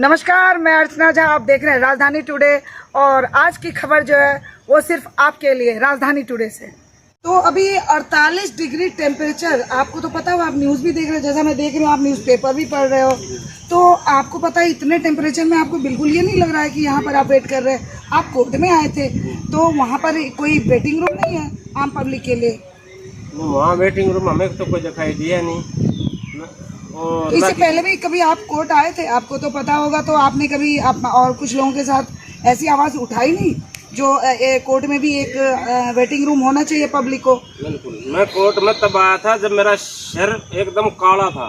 नमस्कार, मैं अर्चना झा। आप देख रहे हैं राजधानी टुडे और आज की खबर जो है वो सिर्फ आपके लिए राजधानी टुडे से। तो अभी 48 डिग्री टेम्परेचर, आपको तो पता हो, आप न्यूज़ भी देख रहे हो, जैसा मैं देख रही हूँ आप न्यूज़पेपर भी पढ़ रहे हो, तो आपको पता है इतने टेम्परेचर में आपको बिल्कुल ये नहीं लग रहा है कि यहाँ पर आप वेट कर रहे हैं। आप कोर्ट में आए थे तो वहाँ पर कोई वेटिंग रूम नहीं है आम पब्लिक के लिए? वहाँ वेटिंग रूम हमें तो कोई दिखाई दिया नहीं। और इससे पहले भी कभी आप कोर्ट आए थे, आपको तो पता होगा, तो आपने कभी आप और कुछ लोगों के साथ ऐसी आवाज़ उठाई नहीं जो कोर्ट में भी एक वेटिंग रूम होना चाहिए पब्लिक को? बिल्कुल, मैं कोर्ट में तब आया था जब मेरा सिर एकदम काला था,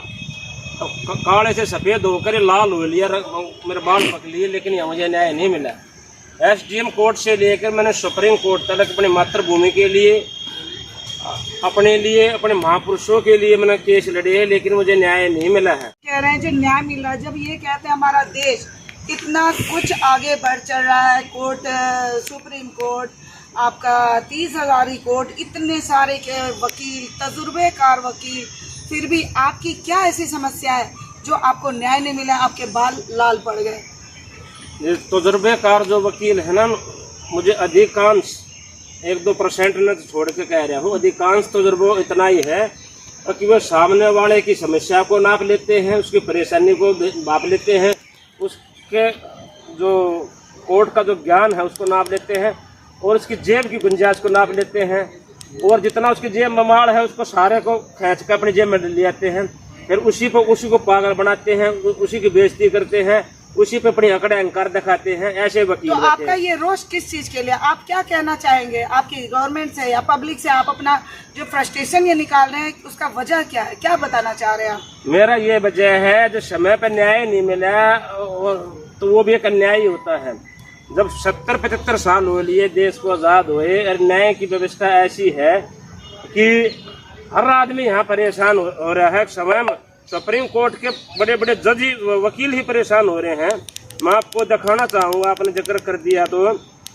तो काले से सफ़ेद होकर लाल हो लिया, मेरे बाल पक लिए, लेकिन यहाँ मुझे न्याय नहीं मिला। एसडीएम कोर्ट से लेकर मैंने सुप्रीम कोर्ट तक अपनी मातृभूमि के लिए, अपने लिए, अपने महापुरुषों के लिए मैंने केस लड़े हैं, लेकिन मुझे न्याय नहीं मिला है। कह रहे हैं जो न्याय मिल रहा है, जब ये कहते हैं हमारा देश इतना कुछ आगे बढ़ चल रहा है, कोर्ट, सुप्रीम कोर्ट, आपका 30,000 कोर्ट, इतने सारे के वकील, तजुर्बेकार वकील, फिर भी आपकी क्या ऐसी समस्या है जो आपको न्याय नहीं मिला, आपके बाल लाल पड़ गए? ये तजुर्बेकार जो वकील है ना, मुझे अधिकांश 1-2% ने छोड़ के कह रहा हूँ, अधिकांश तजुर्बा इतना ही है कि वो सामने वाले की समस्या को नाप लेते हैं, उसकी परेशानी को नाप लेते हैं, उसके जो कोर्ट का जो ज्ञान है उसको नाप लेते हैं, और उसकी जेब की गुंजाइश को नाप लेते हैं, और जितना उसकी जेब में माल है उसको सारे को खींच कर अपनी जेब में ले आते हैं, फिर उसी को पागल बनाते हैं, उसी की बेइज्जती करते हैं, उसी पे अपनी अकड़ अहंकार दिखाते हैं। ऐसे वकील तो आपका ये रोष किस चीज के लिए? आप क्या कहना चाहेंगे आपकी गवर्नमेंट से या पब्लिक से? आप अपना जो फ्रस्ट्रेशन ये निकाल रहे हैं उसका वजह क्या है, क्या बताना चाह रहे हैं आप? मेरा ये वजह है, जो समय पर न्याय नहीं मिला तो वो भी एक अन्याय ही होता है। जब 70-75 साल हो लिए देश को आज़ाद हुए, और न्याय की व्यवस्था ऐसी है कि हर आदमी यहाँ परेशान हो रहा है। स्वयं सुप्रीम कोर्ट के बड़े बड़े जज, वकील ही परेशान हो रहे हैं। मैं आपको दिखाना चाहूँगा, आपने जिक्र कर दिया तो,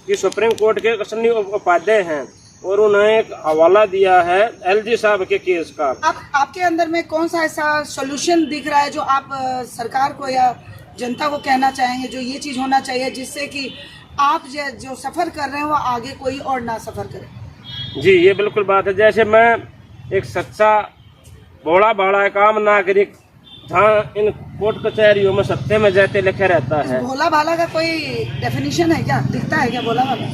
कि सुप्रीम कोर्ट के सन्नी उपाध्याय हैं और उन्होंने एक हवाला दिया है एलजी साहब के केस का। आपके अंदर में कौन सा ऐसा सोल्यूशन दिख रहा है जो आप सरकार को या जनता को कहना चाहेंगे, जो ये चीज़ होना चाहिए जिससे कि आप जो सफ़र कर रहे हैं वो आगे कोई और ना सफ़र करे? जी, ये बिल्कुल बात है। जैसे मैं एक सच्चा भोला भाला एक आम नागरिक, जहाँ इन कोर्ट कचहरियों में सत्य में जाते लिखे रहता है। भोला भाला का कोई डेफिनेशन है क्या, दिखता है क्या भोला भाला?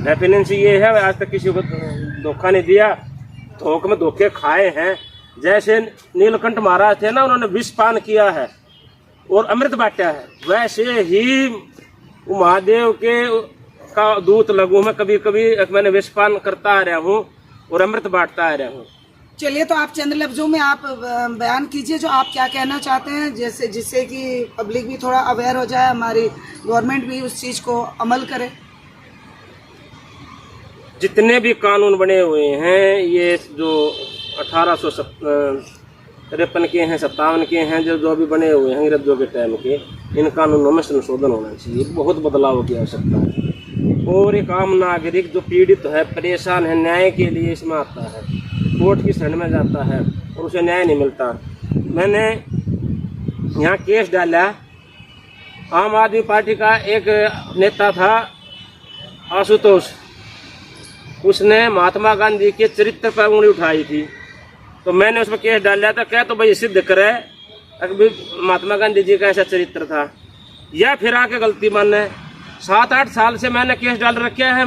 डेफिनेशन ये है, आज तक किसी को धोखा नहीं दिया, थोक में धोखे खाए हैं। जैसे नीलकंठ महाराज थे ना, उन्होंने विष पान किया है और अमृत बांटा है, वैसे ही महादेव के का दूत लगू मैं कभी कभी मैंने विष पान करता आ रहा हूँ और अमृत बांटता आ रहा हूँ। चलिए, तो आप चंद लफ्जों में आप बयान कीजिए जो आप क्या कहना चाहते हैं, जैसे जिससे कि पब्लिक भी थोड़ा अवेयर हो जाए, हमारी गवर्नमेंट भी उस चीज़ को अमल करे। जितने भी कानून बने हुए हैं, ये जो 1853 के हैं, 57 के हैं, जो भी बने हुए हैं अंग्रेजों के टाइम के, इन कानूनों में संशोधन होना चाहिए। बहुत बदलाव की आवश्यकता है। और एक आम नागरिक जो पीड़ित है, परेशान है, न्याय के लिए इसमें आता है, कोर्ट की शरण में जाता है और उसे न्याय नहीं मिलता। मैंने यहाँ केस डाला, आम आदमी पार्टी का एक नेता था आशुतोष, उसने महात्मा गांधी के चरित्र पर उंगली उठाई थी, तो मैंने उसमें केस डाला था। क्या तो भाई सिद्ध करे अभी महात्मा गांधी जी का ऐसा चरित्र था, या फिर आके गलती माने। 7-8 साल से मैंने केस डाल रखे हैं,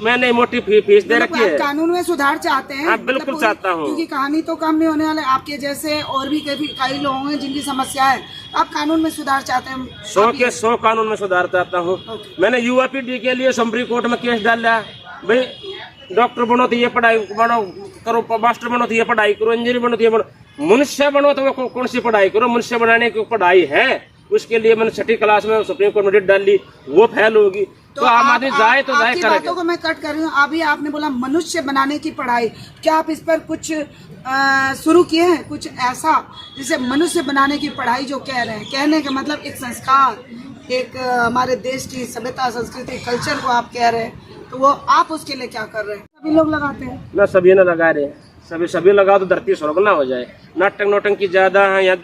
मैंने मोटी फीस दे रखी है। कानून में सुधार चाहते हैं? हाँ, बिल्कुल चाहता हूँ, क्योंकि कहानी तो कम नहीं होने वाले, आपके जैसे और भी कई लोग हैं जिनकी समस्या है। आप कानून में सुधार चाहते हैं? 100 के 100 कानून में सुधार चाहता हूँ। मैंने यूआईपीडी के लिए सुप्रीम कोर्ट में केस डाला, भाई डॉक्टर बनो तो ये पढ़ाई बनो करो, मास्टर बनो तो ये पढ़ाई करो, इंजीनियर बनो तो ये बनो, मनुष्य बनो तो वो कौन सी पढ़ाई करो? मनुष्य बनाने की पढ़ाई है, उसके लिए मैंने 6ठी क्लास में सुप्रीम कोर्ट में डाल ली, वो फेल होगी। तो आम आदमी जाए तो जाए करेगा। बातों को मैं कट कर रही हूँ। अभी आपने बोला मनुष्य बनाने की पढ़ाई, क्या आप इस पर कुछ शुरू किए हैं, कुछ ऐसा जिसे मनुष्य बनाने की पढ़ाई जो कह रहे हैं? कहने का मतलब एक संस्कार, एक हमारे देश की सभ्यता, संस्कृति, कल्चर को आप कह रहे हैं, तो वो आप उसके लिए क्या कर रहे हैं? सभी लोग लगाते हैं ना? सभी ना लगा रहे हैं, सभी लगा तो धरती स्वर्ग ना हो जाए। नाटक नोटंकी ज्यादा है, यहाँ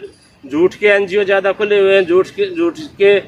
झूठ के एनजीओ ज्यादा खुले हुए हैं, झूठ के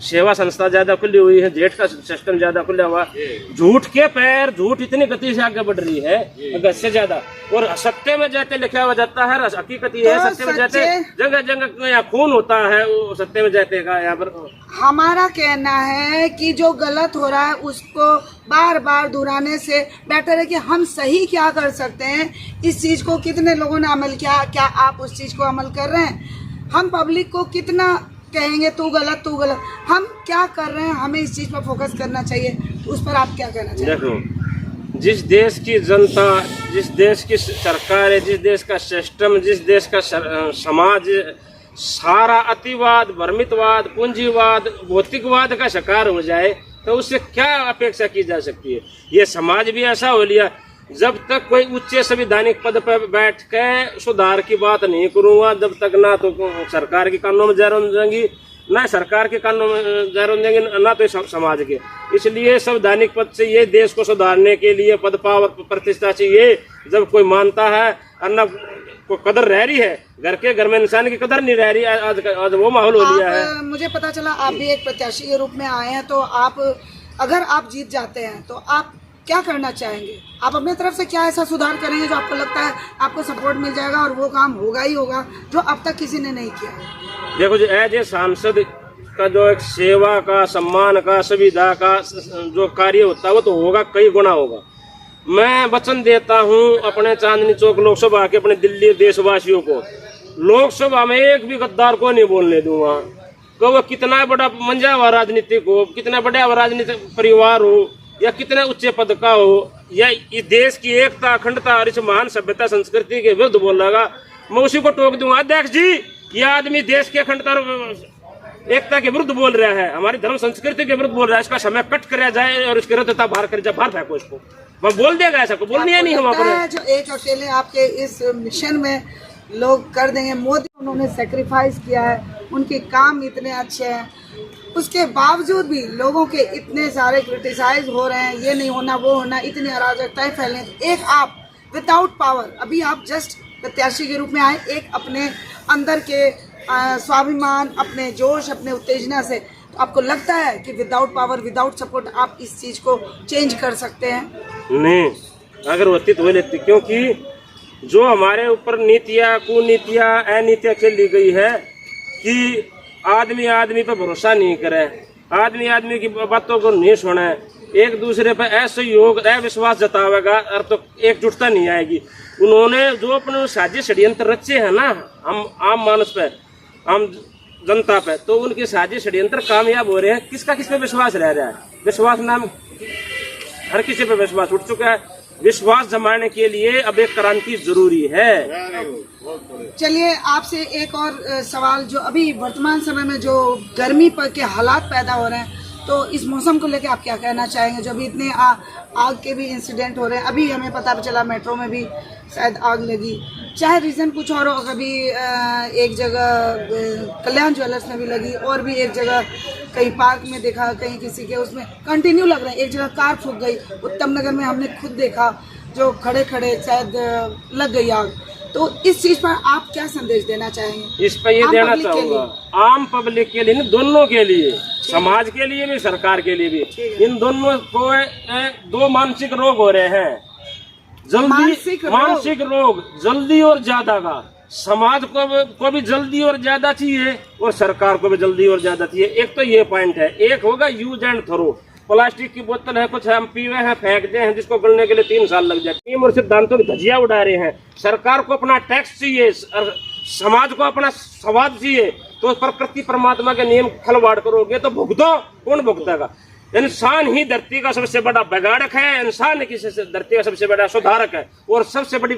सेवा संस्था ज्यादा खुली हुई है, जेट का सिस्टम ज्यादा खुला हुआ, झूठ के पैर, झूठ इतनी गति से आगे बढ़ रही है अगर से ज्यादा, और सत्य में जाते लिखा हुआ जाता है, हकीकत ये है सत्य में जाते जगह जगह यहाँ खून होता है, वो सत्य में जाते का यहाँ पर। हमारा कहना है कि जो गलत हो रहा है उसको बार बार दोहराने से बेटर है कि हम सही क्या कर सकते हैं, इस चीज को कितने लोगों ने अमल किया, क्या आप उस चीज को अमल कर रहे हैं, हम पब्लिक को कितना कहेंगे तू गलत, हम क्या कर रहे हैं, हमें इस चीज पर फोकस करना चाहिए। उस पर आप क्या कहना चाहिए? देखो, जिस देश की जनता, जिस देश की सरकार है, जिस देश का सिस्टम, जिस देश का समाज सारा अतिवाद, भ्रमितवाद, पूंजीवाद, भौतिकवाद का शिकार हो जाए तो उससे क्या अपेक्षा की जा सकती है। ये समाज भी ऐसा हो लिया, जब तक कोई उच्च संवैधानिक पद पर बैठ के सुधार की बात नहीं करूंगा, जब तक ना तो सरकार के कानून में जरूर देंगी, ना सरकार के कानून में जरूर देंगे, ना तो समाज के। इसलिए संवैधानिक पद से ये देश को सुधारने के लिए पद पावर प्रतिष्ठा चाहिए। जब कोई मानता है और न को कदर रह रही है, घर में इंसान की कदर नहीं रह रही, आज वो माहौल हो लिया है। मुझे पता चला आप भी एक प्रत्याशी के रूप में आए हैं, तो आप अगर आप जीत जाते हैं तो आप क्या करना चाहेंगे? आप अपने तरफ से क्या ऐसा सुधार करेंगे जो आपको लगता है आपको सपोर्ट मिल जाएगा और वो काम होगा ही होगा जो अब तक किसी ने नहीं किया? देखो जी, एज ए सांसद का जो एक सेवा का, सम्मान का, सुविधा का जो कार्य होता है वो तो होगा, कई गुना होगा। मैं वचन देता हूँ अपने चांदनी चौक लोकसभा के अपने दिल्ली देशवासियों को, लोकसभा में एक भी गद्दार को नहीं बोलने दूंगा। तो वो कितना बड़ा मंजा हुआ राजनीतिक हो, कितना बड़ा राजनीतिक परिवार हो, या कितने उच्च पद का हो, या इस देश की एकता, अखंडता और इस महान सभ्यता संस्कृति के विरुद्ध बोलेगा, मैं उसी को टोक दूंगा। अध्यक्ष जी, ये आदमी देश की अखंडता और एकता के विरुद्ध बोल रहा है, हमारी धर्म संस्कृति के विरुद्ध बोल रहा है, इसका समय कट कराया जाए और इसकी रद्दता बाहर कर जाए, बाहर फेंको इसको। मैं बोल देगा ऐसा को बोलनी है नहीं हमारे जो एक अकेले आपके इस मिशन में लोग कर देंगे। मोदी उन्होंने सेक्रीफाइस किया है, उनके काम इतने अच्छे हैं, उसके बावजूद भी लोगों के इतने सारे क्रिटिसाइज हो रहे हैं, ये नहीं होना, वो होना, इतनी अराजकताएं फैल रही। एक आप विदाउट पावर, अभी आप जस्ट प्रत्याशी के रूप में आए, एक अपने अंदर के स्वाभिमान, अपने जोश, अपने उत्तेजना से, तो आपको लगता है कि विदाउट पावर, विदाउट सपोर्ट आप इस चीज को चेंज कर सकते हैं? नहीं, अगर होती तो लेती, क्योंकि जो हमारे ऊपर नीतियाँ, कुनीतियाँ, अनीतियाँ खेली गई है कि आदमी आदमी पर भरोसा नहीं करे, आदमी आदमी की बातों को नहीं सुने, एक दूसरे पर असहयोग, अविश्वास जतावेगा और तो एकजुटता नहीं आएगी। उन्होंने जो अपने साजिश षड्यंत्र रचे हैं ना, हम आम मानस पे, आम जनता पे, तो उनके साजिश षड्यंत्र कामयाब हो रहे हैं। किसका किस पे विश्वास रह रहा है? विश्वास नाम हर किसी पे विश्वास उठ चुका है। विश्वास जमाने के लिए अब एक क्रांति जरूरी है। चलिए, आपसे एक और सवाल, जो अभी वर्तमान समय में जो गर्मी पर के हालात पैदा हो रहे हैं, तो इस मौसम को लेकर आप क्या कहना चाहेंगे? जो अभी इतने आग के भी इंसिडेंट हो रहे हैं, अभी हमें पता चला मेट्रो में भी शायद आग लगी, चाहे रीज़न कुछ और हो, कभी एक जगह कल्याण ज्वेलर्स में भी लगी, और भी एक जगह कहीं पार्क में देखा, कहीं किसी के उसमें कंटिन्यू लग रहा है, एक जगह कार फूक गई, उत्तम नगर में हमने खुद देखा, जो खड़े खड़े शायद लग गई आग। तो इस चीज पर आप क्या संदेश देना चाहेंगे? इस पर ये देना चाहूंगा, आम पब्लिक के लिए, दोनों के लिए, समाज के लिए भी, सरकार के लिए भी, इन दोनों को दो मानसिक रोग हो रहे हैं, जल्दी मानसिक रोग जल्दी और ज्यादा का। समाज को भी जल्दी और ज्यादा चाहिए और सरकार को भी जल्दी और ज्यादा चाहिए। एक तो ये पॉइंट है। एक होगा यूज एंड थ्रो, प्लास्टिक की बोतल है, कुछ हम पी हुए हैं, फेंकते हैं, जिसको गलने के लिए 3 साल लग जाते हैं, और सिद्धांतों की धज्जियां उड़ा रहे हैं। सरकार को अपना टैक्स चाहिए, समाज को अपना स्वाद चाहिए, तो प्रकृति परमात्मा के नियम खिलवाड़ करोगे तो भुगतो, कौन भुगतेगा? इंसान ही धरती का सबसे बड़ा बिगाड़क है, इंसान ही धरती का सबसे बड़ा सुधारक है, और सबसे बड़ी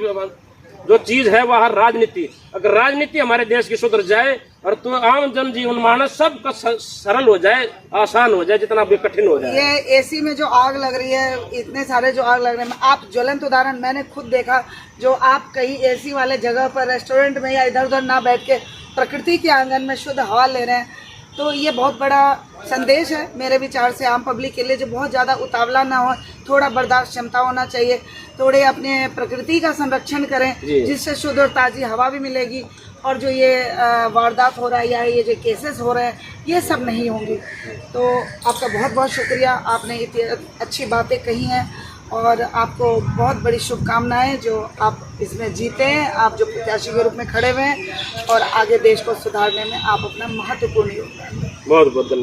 जो चीज है वह राजनीति। अगर राजनीति हमारे देश की सुधर जाए और तो आम जनजीवन मानस सबका सरल हो जाए, आसान हो जाए, जितना भी कठिन हो जाए। ये एसी में जो आग लग रही है, इतने सारे जो आग लग रहे हैं, आप ज्वलंत उदाहरण मैंने खुद देखा, जो आप कहीं एसी वाले जगह पर रेस्टोरेंट में या इधर उधर ना बैठ के प्रकृति के आंगन में शुद्ध हवा ले रहे हैं, तो ये बहुत बड़ा संदेश है मेरे विचार से आम पब्लिक के लिए, जो बहुत ज़्यादा उतावला ना हो, थोड़ा बर्दाश्त क्षमता होना चाहिए, थोड़े अपने प्रकृति का संरक्षण करें, जिससे शुद्ध और ताज़ी हवा भी मिलेगी और जो ये वारदात हो रहा है या ये जो केसेस हो रहे हैं ये सब नहीं होंगी। तो आपका बहुत बहुत शुक्रिया, आपने इतनी अच्छी बातें कही हैं और आपको बहुत बड़ी शुभकामनाएं जो आप इसमें जीते हैं, आप जो प्रत्याशी के रूप में खड़े हुए हैं और आगे देश को सुधारने में आप अपना महत्वपूर्ण योगदान दें। बहुत बहुत धन्यवाद।